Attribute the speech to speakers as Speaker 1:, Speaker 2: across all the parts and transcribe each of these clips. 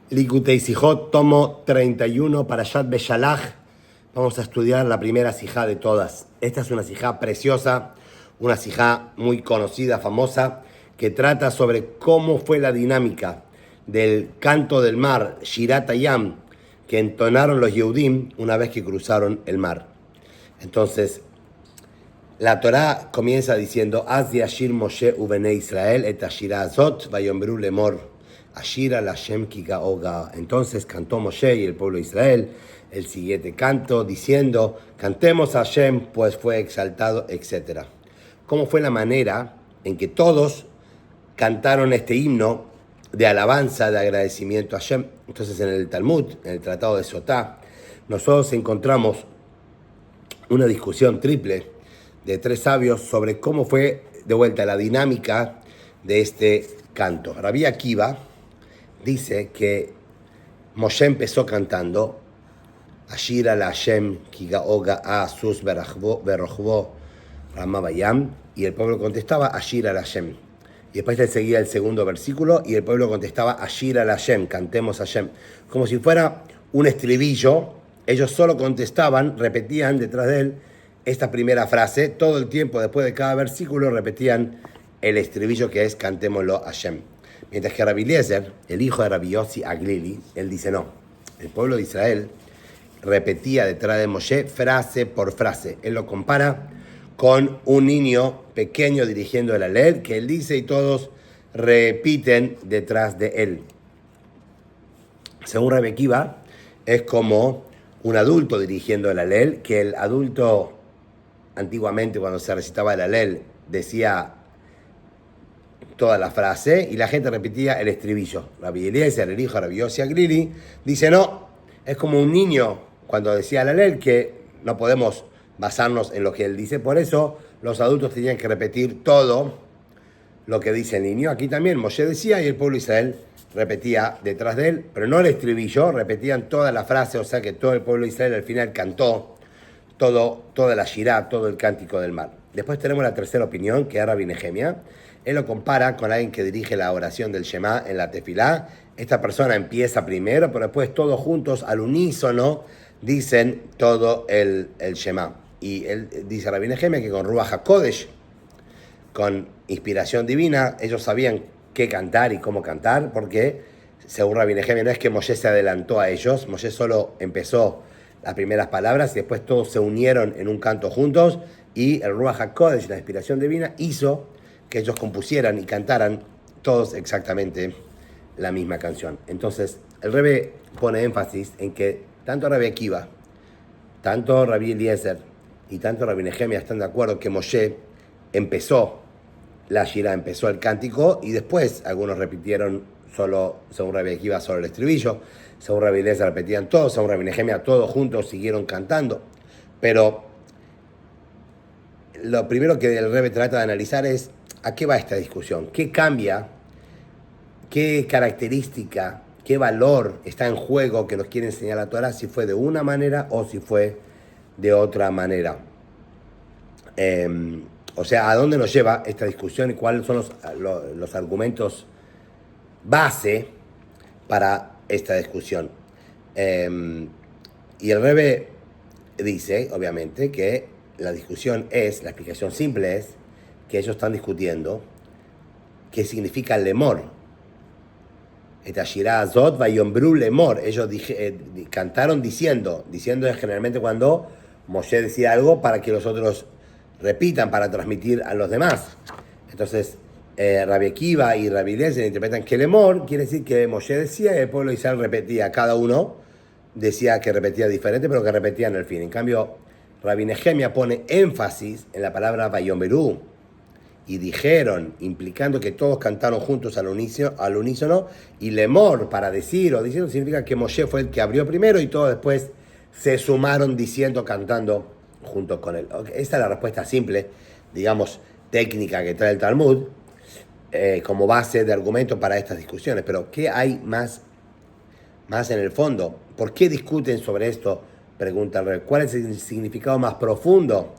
Speaker 1: Likutei Sijot, tomo 31, Parashat Beshalach. Vamos a estudiar la primera sijá de todas. Esta es una sijá preciosa, una sijá muy conocida, famosa, que trata sobre cómo fue la dinámica del canto del mar, Shirat Hayam, que entonaron los Yehudim una vez que cruzaron el mar. Entonces, la Torá comienza diciendo: Az yashir Moshe ubenei Israel et ashira azot vayombru lemor ashira lashem kigaoga. Entonces cantó Moshe y el pueblo de Israel el siguiente canto diciendo: cantemos a Hashem, pues fue exaltado, etc. ¿Cómo fue la manera en que todos cantaron este himno de alabanza, de agradecimiento a Hashem? Entonces en el Talmud, en el Tratado de Sotá, nosotros encontramos una discusión triple de tres sabios sobre cómo fue de vuelta la dinámica de este canto. Rabbi Akiva dice que Moshe empezó cantando Ashira la Hashem kigaoga a sus berojbo ramabayam, y el pueblo contestaba Ashira la Hashem. Y después le seguía el segundo versículo y el pueblo contestaba Ashira la Hashem, cantemos a Hashem, como si fuera un estribillo. Ellos solo contestaban, repetían detrás de él esta primera frase, todo el tiempo después de cada versículo repetían el estribillo que es cantémoslo a Hashem. Mientras que Rabbi Eliezer, el hijo de Rabbi Yossi Aglili, él dice no, el pueblo de Israel repetía detrás de Moshe frase por frase. Él lo compara con un niño pequeño dirigiendo el Alel, que él dice y todos repiten detrás de él. Según Rabbi Akiva, es como un adulto dirigiendo el Alel, que el adulto antiguamente cuando se recitaba el Alel decía toda la frase y la gente repetía el estribillo. Rabbi Eliezer, el hijo de Rabbi Yossi Aglili, dice no, es como un niño cuando decía el Alel, que no podemos basarnos en lo que él dice, por eso los adultos tenían que repetir todo lo que dice el niño. Aquí también Moshe decía y el pueblo de Israel repetía detrás de él, pero no el estribillo, repetían toda la frase, o sea que todo el pueblo de Israel al final cantó toda la Shirá, todo el cántico del mar. Después tenemos la tercera opinión, que es Rabbi Nehemia. Él lo compara con alguien que dirige la oración del Shema en la Tefilá. Esta persona empieza primero, pero después todos juntos, al unísono, dicen todo el Shema. Y él dice Rabbi Nehemia que con Ruach HaKodesh, con inspiración divina, ellos sabían qué cantar y cómo cantar, porque según Rabbi Nehemia no es que Moshe se adelantó a ellos, Moshe solo empezó las primeras palabras y después todos se unieron en un canto juntos y el Ruach HaKodesh, la inspiración divina, hizo que ellos compusieran y cantaran todos exactamente la misma canción. Entonces el Rebbe pone énfasis en que tanto Rabbi Akiva, tanto Rabbi Eliezer y tanto Rabbi Nehemia están de acuerdo que Moshe empezó la Shirá, empezó el cántico y después algunos repitieron solo, según Rabbi Akiva, solo el estribillo, según Rabbi Eliezer repetían todos, según Rabbi Nehemia todos juntos siguieron cantando. Pero lo primero que el Rebbe trata de analizar es a qué va esta discusión, qué cambia, qué característica, qué valor está en juego que nos quiere enseñar la Torá, si fue de una manera o si fue de otra manera. O sea, ¿a dónde nos lleva esta discusión y cuáles son los argumentos base para esta discusión? Y el Rebbe dice, obviamente, que la discusión es, la explicación simple es, que ellos están discutiendo qué significa lemor. Et ashira azot vayombru lemor. Ellos cantaron diciendo es generalmente cuando Moshe decía algo para que los otros repitan, para transmitir a los demás. Entonces, Rabbi Akiva y Rabbi Eliezer interpretan que lemor quiere decir que Moshe decía y el pueblo de Israel repetía. Cada uno decía que repetía diferente, pero que repetían al fin. En cambio, Rabbi Nehemia pone énfasis en la palabra vayombru y dijeron, implicando que todos cantaron juntos al unísono, y lemor, para decir o diciendo, significa que Moshe fue el que abrió primero y todos después se sumaron diciendo, cantando junto con él. Esta es la respuesta simple, digamos, técnica que trae el Talmud como base de argumento para estas discusiones. Pero ¿qué hay más en el fondo? ¿Por qué discuten sobre esto? Pregunta el Rebbe. ¿Cuál es el significado más profundo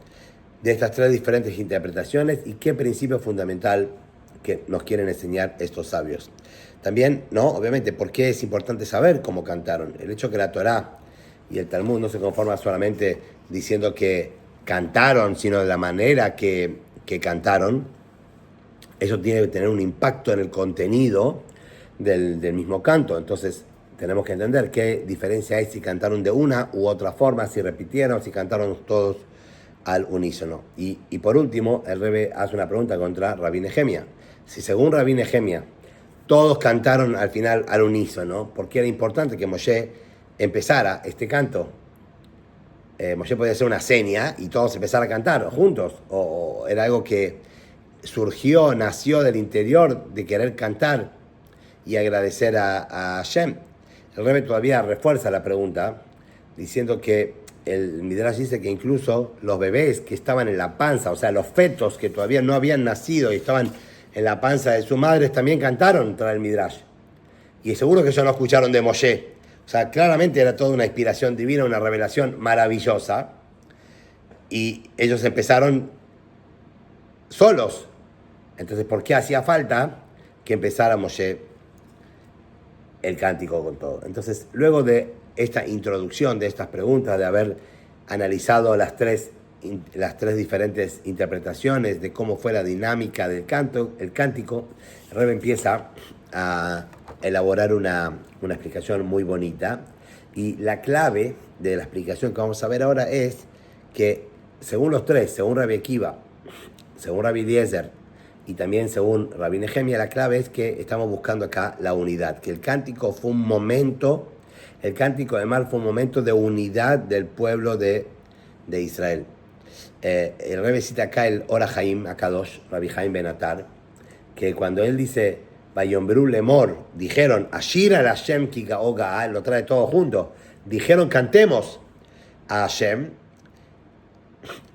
Speaker 1: de estas tres diferentes interpretaciones y qué principio fundamental que nos quieren enseñar estos sabios. También, ¿no? Obviamente, ¿por qué es importante saber cómo cantaron? El hecho que la Torá y el Talmud no se conforma solamente diciendo que cantaron, sino de la manera que cantaron, eso tiene que tener un impacto en el contenido del mismo canto. Entonces, tenemos que entender qué diferencia hay si cantaron de una u otra forma, si repitieron, si cantaron todos al unísono. Y por último, el Rebbe hace una pregunta contra Rabbi Nehemia. Si según Rabbi Nehemia todos cantaron al final al unísono, ¿por qué era importante que Moshe empezara este canto? Moshe podía hacer una seña y todos empezaran a cantar juntos, o era algo que surgió, nació del interior de querer cantar y agradecer a Hashem. El Rebbe todavía refuerza la pregunta diciendo que el Midrash dice que incluso los bebés que estaban en la panza, o sea, los fetos que todavía no habían nacido y estaban en la panza de sus madres, también cantaron tras el Midrash. Y seguro que ellos no escucharon de Moshe. O sea, claramente era toda una inspiración divina, una revelación maravillosa. Y ellos empezaron solos. Entonces, ¿por qué hacía falta que empezara Moshe el cántico con todo? Entonces, luego de esta introducción, de estas preguntas, de haber analizado las tres diferentes interpretaciones de cómo fue la dinámica del canto, el cántico, el Rebbe empieza a elaborar una explicación muy bonita. Y la clave de la explicación que vamos a ver ahora es que, según los tres, según Rabbi Akiva, según Rabbi Eliezer y también según Rabbi Nehemia, la clave es que estamos buscando acá la unidad, que el cántico fue un momento, el cántico además fue un momento de unidad del pueblo de Israel. El Rebbe cita acá el Ora Haim Akadosh, Rabbi Haim Ben Atar, que cuando él dice Vayombru Lemor, dijeron Ashir al Hashem ki ga'o ga'al, lo trae todo junto, dijeron cantemos a Hashem,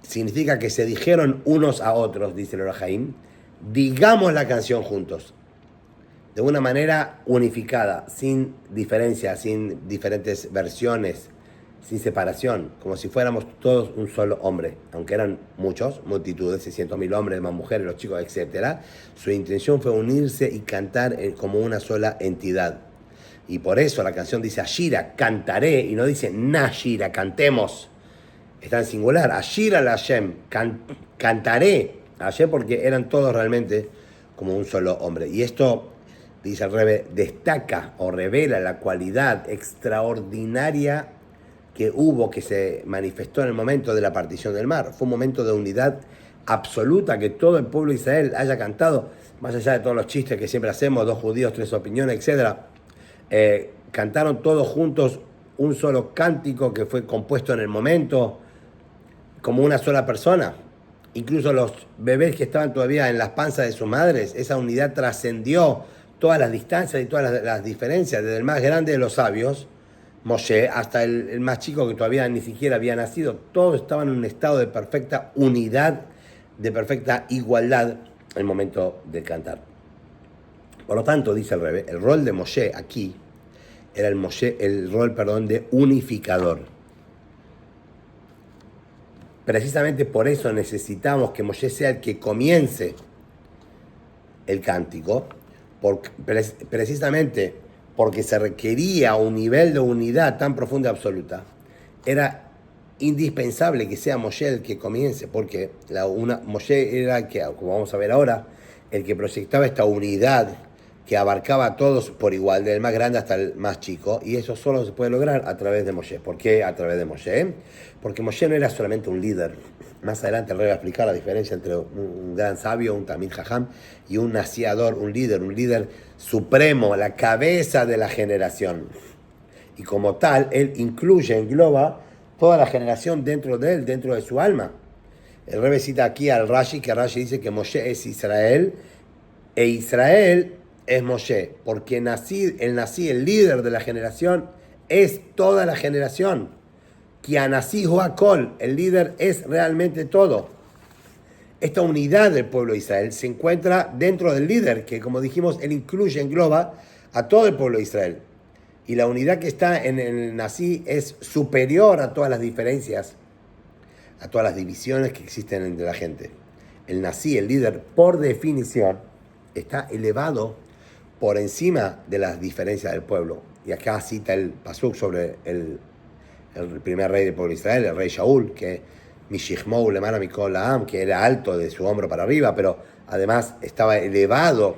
Speaker 1: significa que se dijeron unos a otros, dice el Ora Haim, digamos la canción juntos, de una manera unificada, sin diferencia, sin diferentes versiones, sin separación, como si fuéramos todos un solo hombre, aunque eran muchos, multitudes, 600.000 hombres, más mujeres, los chicos, etc. Su intención fue unirse y cantar como una sola entidad. Y por eso la canción dice Ashira, cantaré, y no dice Nashira, cantemos. Está en singular, Ashira al Hashem, cantaré a Hashem, porque eran todos realmente como un solo hombre. Y esto, dice el Rebbe, destaca o revela la cualidad extraordinaria que hubo, que se manifestó en el momento de la partición del mar. Fue un momento de unidad absoluta, que todo el pueblo de Israel haya cantado, más allá de todos los chistes que siempre hacemos, 2 judíos, 3 opiniones, etc. Cantaron todos juntos un solo cántico que fue compuesto en el momento, como una sola persona. Incluso los bebés que estaban todavía en las panzas de sus madres, esa unidad trascendió todas las distancias y todas las diferencias, desde el más grande de los sabios, Moshe, hasta el más chico que todavía ni siquiera había nacido. Todos estaban en un estado de perfecta unidad, de perfecta igualdad en el momento de cantar. Por lo tanto, dice el Rebbe, el rol de Moshe aquí era el rol de unificador. Precisamente por eso necesitamos que Moshe sea el que comience el cántico, precisamente porque se requería un nivel de unidad tan profunda y absoluta. Era indispensable que sea Moshe el que comience, porque Moshe era el que, como vamos a ver ahora, el que proyectaba esta unidad que abarcaba a todos por igual, del más grande hasta el más chico, y eso solo se puede lograr a través de Moshe. ¿Por qué a través de Moshe? Porque Moshe no era solamente un líder. Más adelante el Rebbe va a explicar la diferencia entre un gran sabio, un Talmid Jajam, y un naciador, un líder supremo, la cabeza de la generación. Y como tal, él engloba toda la generación dentro de él, dentro de su alma. El Rebbe cita aquí al Rashi, que Rashi dice que Moshe es Israel, e Israel es Moshe, porque el líder de la generación, es toda la generación. Kianasí Joakol, el líder es realmente todo. Esta unidad del pueblo de Israel se encuentra dentro del líder, que como dijimos, él engloba a todo el pueblo de Israel. Y la unidad que está en el Nasí es superior a todas las diferencias, a todas las divisiones que existen entre la gente. El Nasí, el líder, por definición, está elevado por encima de las diferencias del pueblo. Y acá cita el pasuk sobre el primer rey del pueblo de Israel, el rey Shaul, que Mishishmou lemana mikol ha'am, que era alto de su hombro para arriba, pero además estaba elevado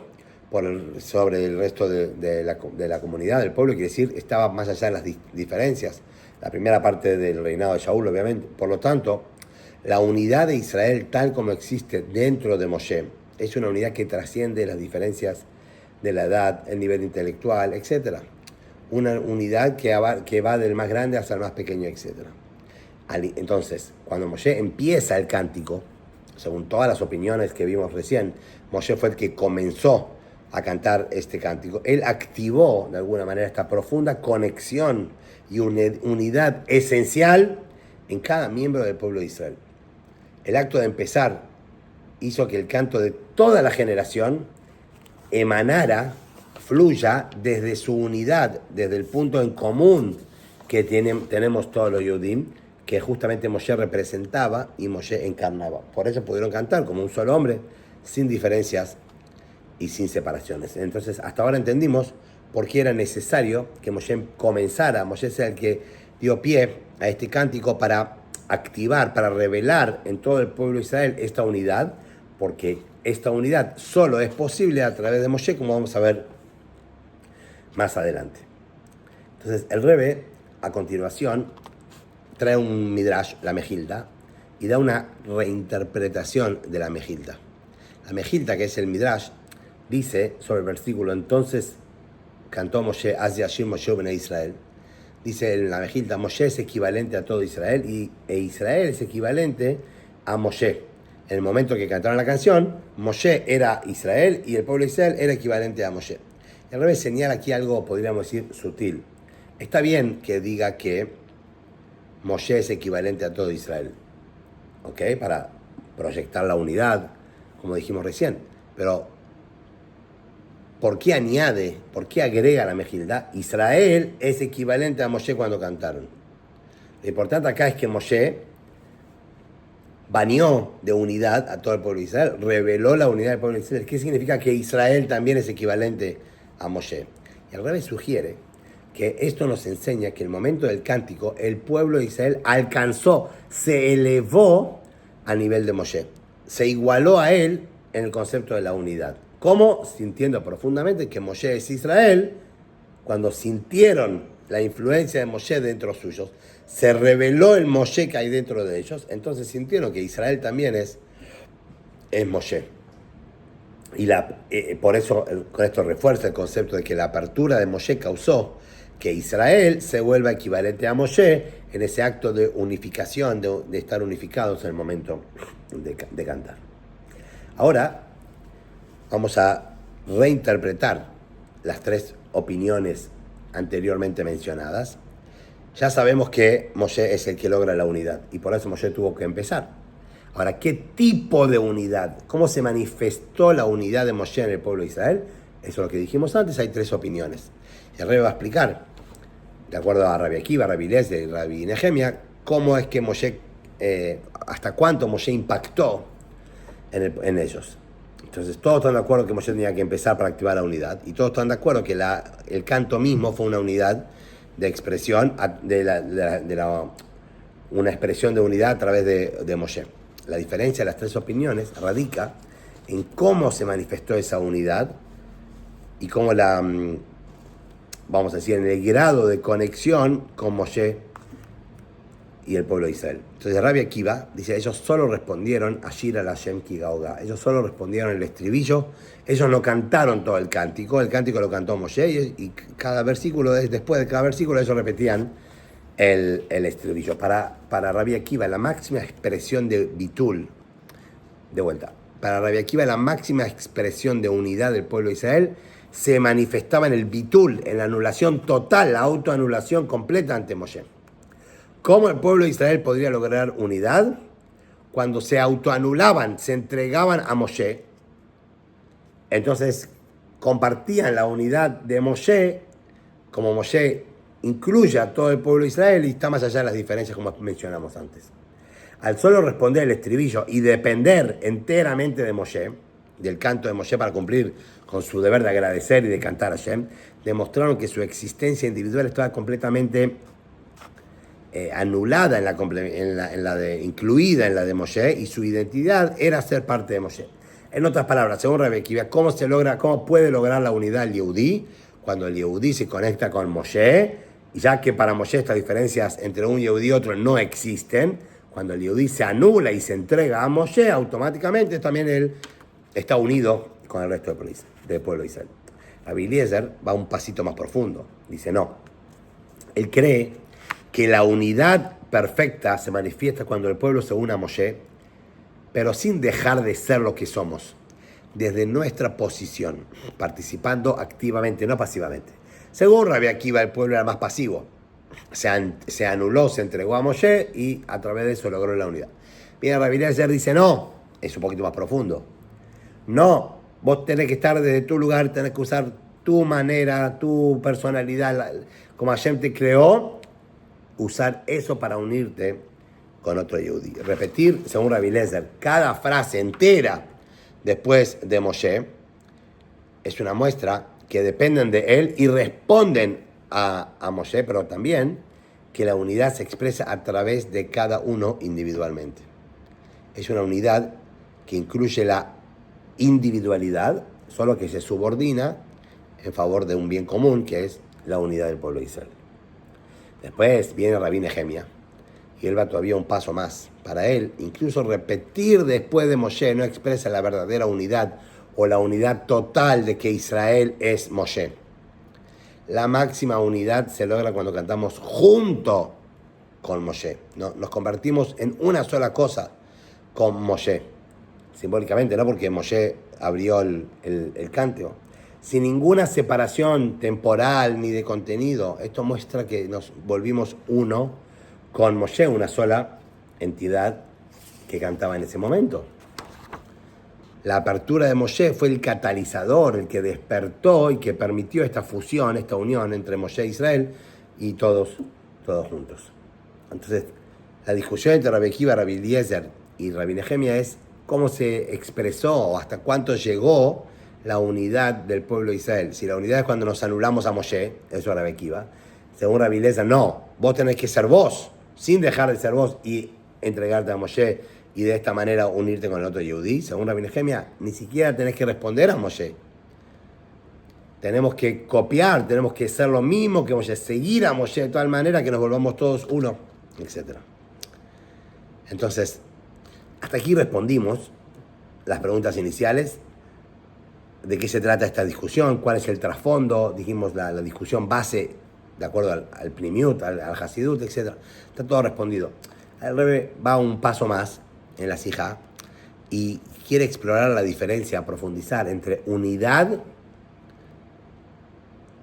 Speaker 1: sobre el resto de la comunidad, del pueblo, quiere decir, estaba más allá de las diferencias. La primera parte del reinado de Shaul, obviamente. Por lo tanto, la unidad de Israel tal como existe dentro de Moshe es una unidad que trasciende las diferencias de la edad, el nivel intelectual, etc. Una unidad que va del más grande hasta el más pequeño, etc. Entonces, cuando Moshe empieza el cántico, según todas las opiniones que vimos recién, Moshe fue el que comenzó a cantar este cántico. Él activó de alguna manera esta profunda conexión y unidad esencial en cada miembro del pueblo de Israel. El acto de empezar hizo que el canto de toda la generación emanara, fluya desde su unidad, desde el punto en común que tenemos todos los Yudim, que justamente Moshe representaba y Moshe encarnaba. Por eso pudieron cantar como un solo hombre, sin diferencias y sin separaciones. Entonces, hasta ahora entendimos por qué era necesario que Moshe comenzara. Moshe sea el que dio pie a este cántico para activar, para revelar en todo el pueblo de Israel esta unidad, porque esta unidad solo es posible a través de Moshe, como vamos a ver más adelante. Entonces, el Rebbe, a continuación, trae un midrash, la Mejilta, y da una reinterpretación de la Mejilta. La Mejilta, que es el midrash, dice sobre el versículo, entonces cantó Moshe, Az Yashir Moshe Bnei Israel. Dice en la Mejilta, Moshe es equivalente a todo Israel e Israel es equivalente a Moshe. En el momento que cantaron la canción, Moshe era Israel y el pueblo de Israel era equivalente a Moshe. El Rebbe señala aquí algo, podríamos decir, sutil. Está bien que diga que Moshe es equivalente a todo Israel, ¿ok? Para proyectar la unidad, como dijimos recién. Pero, ¿por qué añade, por qué agrega la Mejilta? Israel es equivalente a Moshe cuando cantaron. Lo importante acá es que Moshe bañó de unidad a todo el pueblo de Israel, reveló la unidad del pueblo de Israel. ¿Qué significa que Israel también es equivalente a Moshe? Y el Rebbe sugiere que esto nos enseña que en el momento del cántico, el pueblo de Israel alcanzó, se elevó a nivel de Moshe. Se igualó a él en el concepto de la unidad. ¿Cómo? Sintiendo profundamente que Moshe es Israel, cuando sintieron la influencia de Moshe dentro de suyos, se reveló el Moshe que hay dentro de ellos, entonces sintieron que Israel también es Moshe. Y por eso con esto refuerza el concepto de que la apertura de Moshe causó que Israel se vuelva equivalente a Moshe en ese acto de unificación, de estar unificados en el momento de cantar. Ahora vamos a reinterpretar las tres opiniones anteriormente mencionadas. Ya sabemos que Moshe es el que logra la unidad y por eso Moshe tuvo que empezar. Ahora, ¿qué tipo de unidad? ¿Cómo se manifestó la unidad de Moshe en el pueblo de Israel? Eso es lo que dijimos antes, hay tres opiniones. El Rebbe va a explicar, de acuerdo a Rabbi Akiva, Rabbi Eliezer y Rabbi Nehemia, cómo es que Moshe, hasta cuánto Moshe impactó en ellos. Entonces todos están de acuerdo que Moshe tenía que empezar para activar la unidad y todos están de acuerdo que el canto mismo fue una unidad de expresión, una expresión de unidad a través de Moshe. La diferencia de las tres opiniones radica en cómo se manifestó esa unidad y cómo vamos a decir, en el grado de conexión con Moshe y el pueblo de Israel. Entonces Rabbi Akiva dice, ellos solo respondieron a Shir al Hashem Ki Gauda. Ellos solo respondieron el estribillo. Ellos no cantaron todo el cántico lo cantó Moshe y cada versículo, después de cada versículo ellos repetían el estribillo. Para Rabbi Akiva, la máxima expresión de bitul, de vuelta, para Rabbi Akiva la máxima expresión de unidad del pueblo de Israel se manifestaba en el bitul, en la anulación total, la autoanulación completa ante Moshe. ¿Cómo el pueblo de Israel podría lograr unidad? Cuando se autoanulaban, se entregaban a Moshe, entonces compartían la unidad de Moshe, como Moshe incluye a todo el pueblo de Israel y está más allá de las diferencias como mencionamos antes. Al solo responder el estribillo y depender enteramente de Moshe, del canto de Moshe para cumplir con su deber de agradecer y de cantar a Hashem, demostraron que su existencia individual estaba completamente anulada incluida en la de Moshe, y su identidad era ser parte de Moshe. En otras palabras, según Rabbi Akiva, ¿cómo puede lograr la unidad el Yehudí? Cuando el Yehudí se conecta con Moshe, ya que para Moshe estas diferencias entre un Yehudí y otro no existen. Cuando el Yehudí se anula y se entrega a Moshe, automáticamente también él está unido con el resto del pueblo de Israel. Rabbi Eliezer va un pasito más profundo. Dice, no. Él cree que la unidad perfecta se manifiesta cuando el pueblo se une a Moshe, pero sin dejar de ser lo que somos, desde nuestra posición, participando activamente, no pasivamente. Según Rabbi Akiva, el pueblo era más pasivo. Se anuló, se entregó a Moshe y a través de eso logró la unidad. Bien, Rabbi Eliezer dice, no, es un poquito más profundo. No, vos tenés que estar desde tu lugar, tenés que usar tu manera, tu personalidad, como Hashem te creó, usar eso para unirte con otro Yehudí. Repetir, según Rabbi Eliezer, cada frase entera después de Moshe es una muestra que dependen de él y responden a Moshe, pero también que la unidad se expresa a través de cada uno individualmente. Es una unidad que incluye la individualidad, solo que se subordina en favor de un bien común, que es la unidad del pueblo de Israel. Después viene Rabbi Nehemia, y él va todavía un paso más. Para él, incluso repetir después de Moshe no expresa la verdadera unidad o la unidad total de que Israel es Moshe. La máxima unidad se logra cuando cantamos junto con Moshe. ¿No? Nos convertimos en una sola cosa con Moshe. Simbólicamente, no porque Moshe abrió el cántico. Sin ninguna separación temporal ni de contenido. Esto muestra que nos volvimos uno con Moshe, una sola entidad que cantaba en ese momento. La apertura de Moshe fue el catalizador, el que despertó y que permitió esta fusión, esta unión entre Moshe e Israel y todos juntos. Entonces, la discusión entre Rabbi Akiva, Rabbi Eliezer y Rabbi Nehemia es cómo se expresó o hasta cuánto llegó la unidad del pueblo de Israel. Si la unidad es cuando nos anulamos a Moshe, eso es Rabbi Akiva. Según Rabbi Eliezer, no, vos tenés que ser vos, sin dejar de ser vos y entregarte a Moshe y de esta manera unirte con el otro Yehudí. Según Rabbi Nehemia, ni siquiera tenés que responder a Moshe. Tenemos que copiar, tenemos que ser lo mismo que Moshe, seguir a Moshe de tal manera que nos volvamos todos uno, etc. Entonces, hasta aquí respondimos las preguntas iniciales. ¿De qué se trata esta discusión? ¿Cuál es el trasfondo? Dijimos la discusión base, de acuerdo al Pnimiut, al Hasidut, etc. Está todo respondido. El Rebbe va un paso más en la Sijá y quiere explorar la diferencia, profundizar entre unidad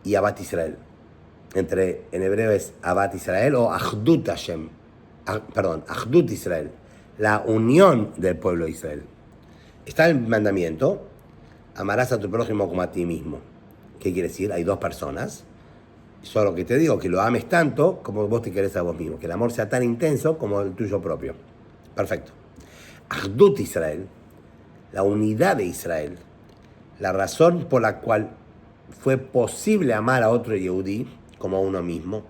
Speaker 1: y Abat Israel. En hebreo es Abat Israel o Achdut Hashem. Achdut Israel. La unión del pueblo de Israel. Está el mandamiento, amarás a tu prójimo como a ti mismo. ¿Qué quiere decir? Hay dos personas. Solo que te digo que lo ames tanto como vos te querés a vos mismo. Que el amor sea tan intenso como el tuyo propio. Perfecto. Achdut Israel, la unidad de Israel, la razón por la cual fue posible amar a otro Yehudí como a uno mismo,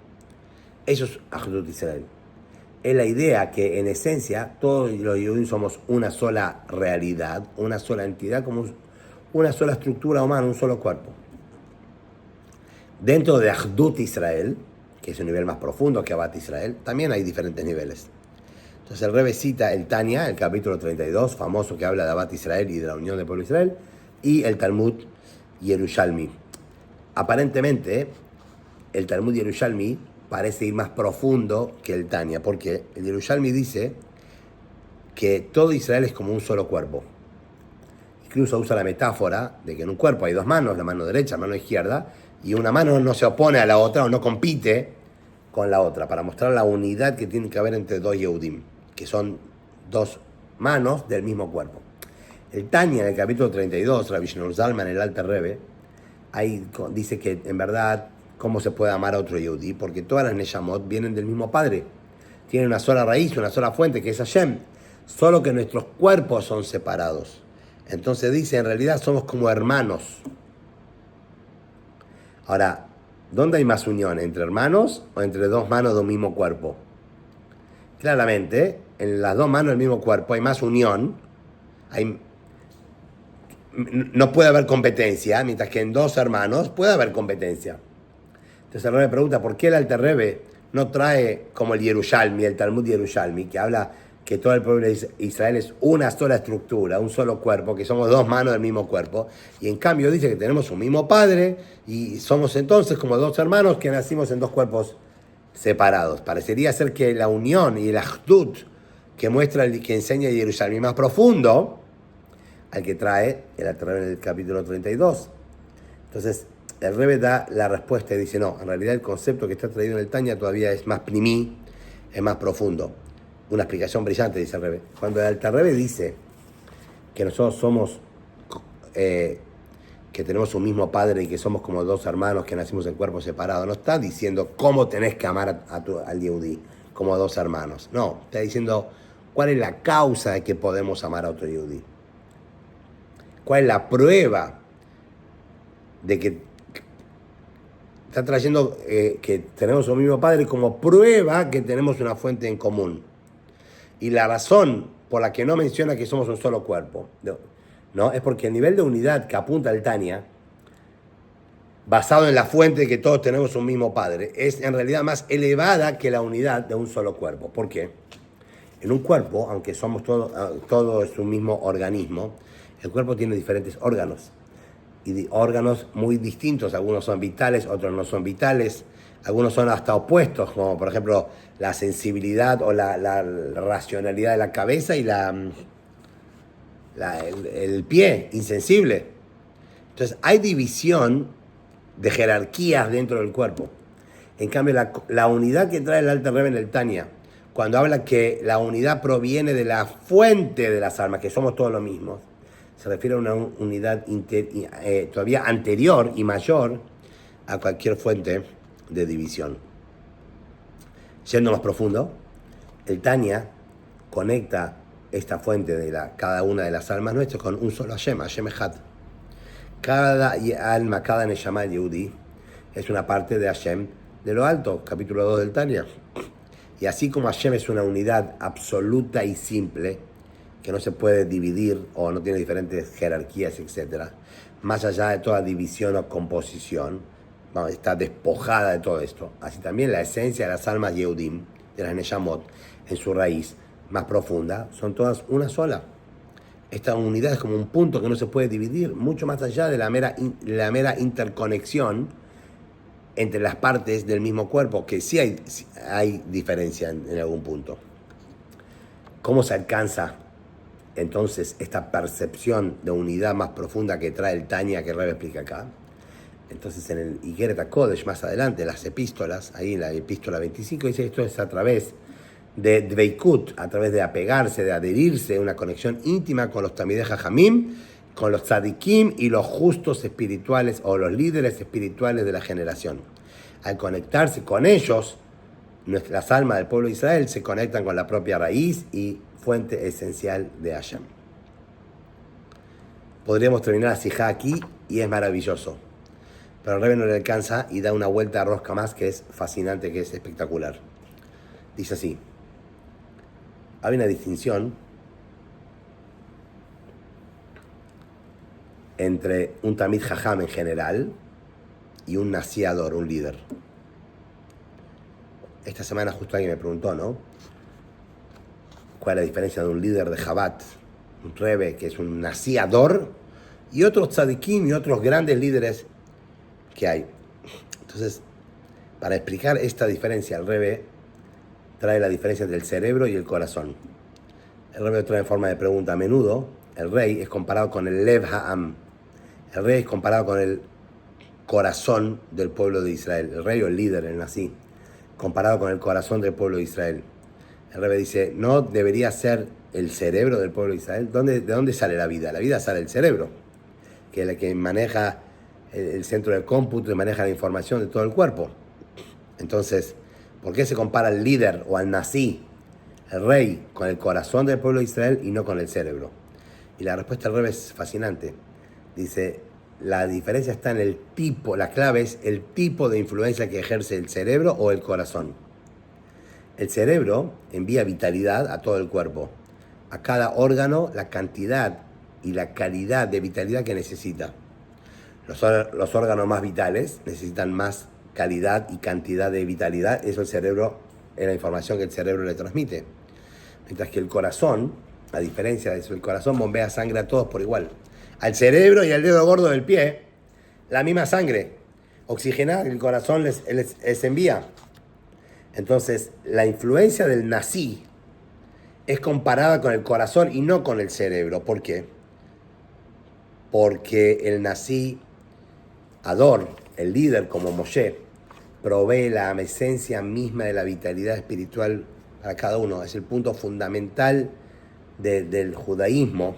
Speaker 1: eso es Achdut Israel. Es la idea que en esencia todos los Yehudí somos una sola realidad, una sola entidad, como una sola estructura humana, un solo cuerpo. Dentro de Achdut Israel, que es un nivel más profundo que Abat Israel, también hay diferentes niveles. Entonces el Rebbe cita el Tania, el capítulo 32, famoso, que habla de Abat Israel y de la unión del pueblo de Israel, y el Talmud Yerushalmi. Aparentemente, el Talmud Yerushalmi parece ir más profundo que el Tania, porque el Yerushalmi dice que todo Israel es como un solo cuerpo. Incluso usa la metáfora de que en un cuerpo hay dos manos, la mano derecha, la mano izquierda, y una mano no se opone a la otra o no compite con la otra, para mostrar la unidad que tiene que haber entre dos Yehudim, que son dos manos del mismo cuerpo. El Tania, en el capítulo 32, Rabbi Shneur Zalman, el Alter Rebbe, ahí dice que en verdad, ¿cómo se puede amar a otro Yehudí? Porque todas las Neshamot vienen del mismo Padre, tienen una sola raíz, una sola fuente, que es Hashem, solo que nuestros cuerpos son separados. Entonces dice, en realidad somos como hermanos. Ahora, ¿dónde hay más unión? ¿Entre hermanos o entre dos manos de un mismo cuerpo? Claramente, en las dos manos del mismo cuerpo hay más unión, no puede haber competencia, mientras que en dos hermanos puede haber competencia. Entonces el Rebbe pregunta, ¿por qué el Alter Rebbe no trae como el Yerushalmi, el Talmud Yerushalmi, que habla que todo el pueblo de Israel es una sola estructura, un solo cuerpo, que somos dos manos del mismo cuerpo, y en cambio dice que tenemos un mismo padre y somos entonces como dos hermanos que nacimos en dos cuerpos separados? Parecería ser que la unión y el Achdut que muestra, que enseña el Yerushalmi más profundo, al que trae el Alter Rebbe en el capítulo 32. Entonces, el Rebbe da la respuesta y dice, no, en realidad el concepto que está traído en el Tanya todavía es más primí, es más profundo. Una explicación brillante, dice el Rebbe. Cuando el Alter Rebbe dice que nosotros somos, que tenemos un mismo padre y que somos como dos hermanos que nacimos en cuerpos separados, no está diciendo cómo tenés que amar al Yehudí, como dos hermanos. No, está diciendo cuál es la causa de que podemos amar a otro Yehudí. ¿Cuál es la prueba de que está trayendo que tenemos un mismo padre como prueba que tenemos una fuente en común? Y la razón por la que no menciona que somos un solo cuerpo, ¿no? Es porque el nivel de unidad que apunta el Tanya, basado en la fuente de que todos tenemos un mismo padre, es en realidad más elevada que la unidad de un solo cuerpo. ¿Por qué? En un cuerpo, aunque somos todo es un mismo organismo, el cuerpo tiene diferentes órganos. Y órganos muy distintos, algunos son vitales, otros no son vitales, algunos son hasta opuestos, como por ejemplo la sensibilidad o la racionalidad de la cabeza y el pie, insensible. Entonces hay división de jerarquías dentro del cuerpo. En cambio, la unidad que trae el Alter Rebbe en el Tanya, cuando habla que la unidad proviene de la fuente de las almas, que somos todos lo mismo, se refiere a una unidad todavía anterior y mayor a cualquier fuente de división. Yendo más profundo, el Tanya conecta esta fuente de cada una de las almas nuestras con un solo Hashem, Hashem Echad. Cada alma, cada Neshama Yehudi es una parte de Hashem de lo alto, capítulo 2 del Tanya. Y así como Hashem es una unidad absoluta y simple, que no se puede dividir o no tiene diferentes jerarquías, etc., más allá de toda división o composición, está despojada de todo esto. Así también la esencia de las almas Yehudim, de las Neshamot, en su raíz más profunda, son todas una sola. Esta unidad es como un punto que no se puede dividir, mucho más allá de la mera interconexión entre las partes del mismo cuerpo, que sí hay diferencia en algún punto. ¿Cómo se alcanza entonces esta percepción de unidad más profunda que trae el Tanya, que el Rebbe explica acá? Entonces en el Igeret HaKodesh, más adelante, las epístolas, ahí en la epístola 25, dice esto es a través de Dveikut, a través de apegarse, de adherirse, una conexión íntima con los Talmidei Jajamim, con los tzadikim y los justos espirituales o los líderes espirituales de la generación. Al conectarse con ellos, nuestras almas del pueblo de Israel se conectan con la propia raíz y fuente esencial de Hashem. Podríamos terminar la sijá aquí y es maravilloso, pero el Rebbe no le alcanza y da una vuelta a rosca más que es fascinante, que es espectacular. Dice así: hay una distinción entre un Talmid Jajam en general y un Nasiador, un líder. Esta semana justo alguien me preguntó, ¿no? ¿Cuál es la diferencia de un líder de Chabad, un Rebbe, que es un Nasiador, y otros tzadikim y otros grandes líderes que hay? Entonces, para explicar esta diferencia, el Rebbe trae la diferencia entre el cerebro y el corazón. El Rebbe trae en forma de pregunta: a menudo el rey es comparado con el Lev Ha'am. El rey es comparado con el corazón del pueblo de Israel. El rey o el líder, el Nasi, comparado con el corazón del pueblo de Israel. El Rebbe dice, ¿no debería ser el cerebro del pueblo de Israel? ¿De dónde sale la vida? La vida sale del cerebro, que es el que maneja el centro del cómputo y maneja la información de todo el cuerpo. Entonces, ¿por qué se compara al líder o al Nasi, el rey, con el corazón del pueblo de Israel y no con el cerebro? Y la respuesta del Rebbe es fascinante. Dice, la diferencia está en el tipo, la clave es el tipo de influencia que ejerce el cerebro o el corazón. El cerebro envía vitalidad a todo el cuerpo, a cada órgano la cantidad y la calidad de vitalidad que necesita. Los órganos más vitales necesitan más calidad y cantidad de vitalidad. Eso el cerebro, es la información que el cerebro le transmite. Mientras que el corazón, a diferencia de eso, el corazón bombea sangre a todos por igual. Al cerebro y al dedo gordo del pie, la misma sangre oxigenada que el corazón les envía. Entonces, la influencia del Nasi es comparada con el corazón y no con el cerebro. ¿Por qué? Porque el Nasi, Ador, el líder como Moshe, provee la esencia misma de la vitalidad espiritual para cada uno. Es el punto fundamental del judaísmo,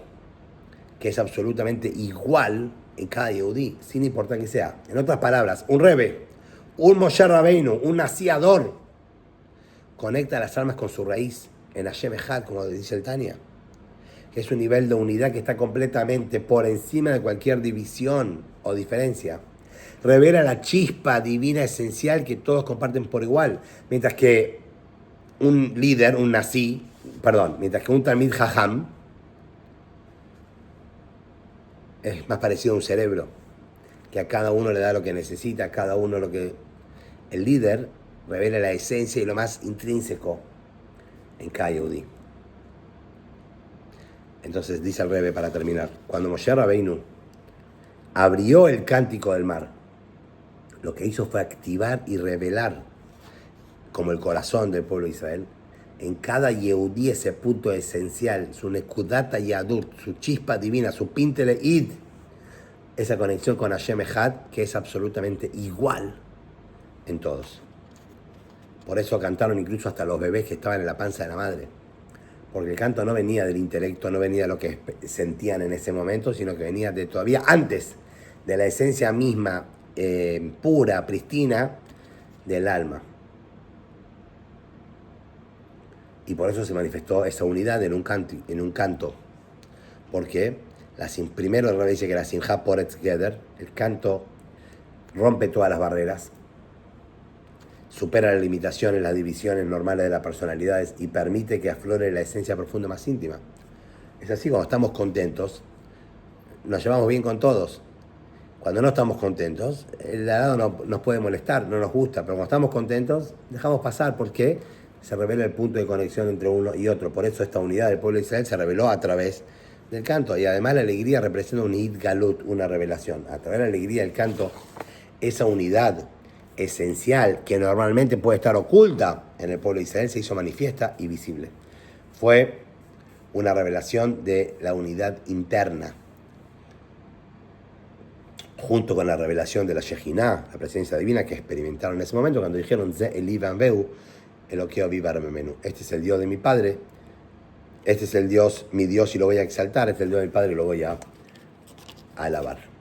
Speaker 1: que es absolutamente igual en cada Yehudí, sin importar que sea. En otras palabras, un Rebbe, un Moshe Rabbeinu, un Nasi Ador, conecta las almas con su raíz, en Hashem Echad, como dice el Tania, que es un nivel de unidad que está completamente por encima de cualquier división o diferencia. Revela la chispa divina esencial que todos comparten por igual, mientras que un líder, mientras que un Talmid Jajam es más parecido a un cerebro, que a cada uno le da lo que necesita, a cada uno lo que... El líder revela la esencia y lo más intrínseco en cada Yehudí. Entonces dice el Rebbe para terminar, cuando Moshe Rabbeinu abrió el cántico del mar, lo que hizo fue activar y revelar como el corazón del pueblo de Israel, en cada Yehudí ese punto esencial, su Nekudata Yadut, su chispa divina, su Pintele Id, esa conexión con Hashem Echad, que es absolutamente igual en todos. Por eso cantaron incluso hasta los bebés que estaban en la panza de la madre. Porque el canto no venía del intelecto, no venía de lo que sentían en ese momento, sino que venía de todavía antes de la esencia misma, pura, pristina, del alma. Y por eso se manifestó esa unidad en un canto. Porque primero el Rebbe dice que la Simcha Poret Together, el canto rompe todas las barreras, supera las limitaciones, las divisiones normales de las personalidades y permite que aflore la esencia profunda más íntima. Es así, cuando estamos contentos, nos llevamos bien con todos. Cuando no estamos contentos, el lado nos puede molestar, no nos gusta, pero cuando estamos contentos, dejamos pasar porque se revela el punto de conexión entre uno y otro. Por eso esta unidad del pueblo de Israel se reveló a través del canto. Y además la alegría representa un Id Galut, una revelación. A través de la alegría del canto, esa unidad esencial que normalmente puede estar oculta en el pueblo de Israel se hizo manifiesta y visible. Fue una revelación de la unidad interna, junto con la revelación de la Shejinah, la presencia divina que experimentaron en ese momento cuando dijeron Ze Eli Vanveu, Eloqueo Vivar Memenu. Este es el Dios de mi Padre, este es el Dios, mi Dios, y lo voy a exaltar, este es el Dios de mi Padre y lo voy a alabar.